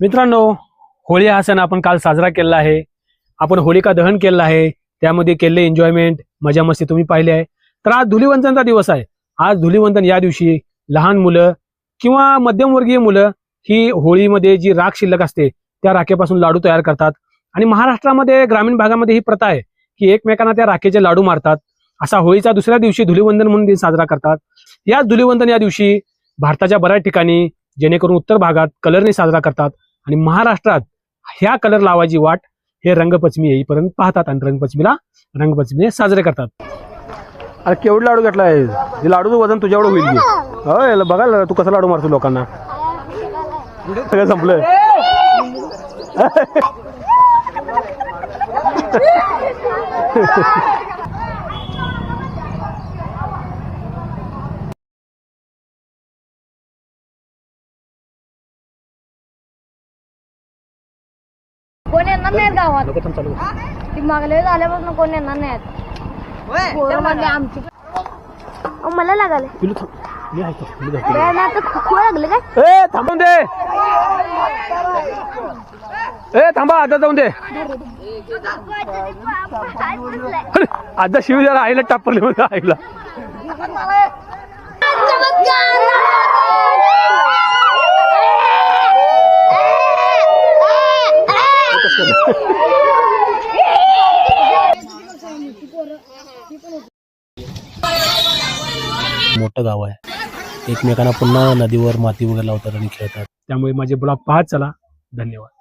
मित्रांनो, होळी हा सण आपण काल साजरा केला आहे. आपण होलिका दहन केलं आहे. त्यामध्ये केले एन्जॉयमेंट, मजा मस्ती तुम्ही पाहिली आहे. तर आज धुलीवंदनचा दिवस आहे. आज धुलीवंदन या दिवशी लहान मुलं किंवा मध्यमवर्गीय मुलं ही होळीमध्ये जी राख शिल्लक असते त्या राखेपासून लाडू तयार करतात. आणि महाराष्ट्रामध्ये ग्रामीण भागामध्ये ही प्रथा आहे की एकमेकांना त्या राखेचे लाडू मारतात. असा होळीचा दुसऱ्या दिवशी धुलीवंदन म्हणून दिन साजरा करतात. या धुलीवंदन या दिवशी भारताच्या बऱ्याच ठिकाणी जेणेकरून उत्तर भागात कलरने साजरा करतात आणि महाराष्ट्रात ह्या कलर लावायची वाट हे रंगपंचमी येईपर्यंत पाहतात आणि रंगपंचमी साजरे करतात. अरे केवढा लाडू घेतलाय? लाडूचं वजन तुझ्यावर होईल की? होय, बघायला तू कसा लाडू मारतो लोकांना. सगळं संपलं. कोण येणार नाहीत गावात. ती मागले झाल्यापासून कोण येणार नाहीत. आमची मला लागाले लागले काय. थांबून दे. थांबा, आता जाऊन दे. आता शिव जरा आईला टापरले मग आईला. मोठं गाव आहे. एकमेकांना पुन्हा नदीवर माती वगैरे लावतात आणि खेळतात. त्यामुळे माझे ब्लॉग पाहत चला. धन्यवाद.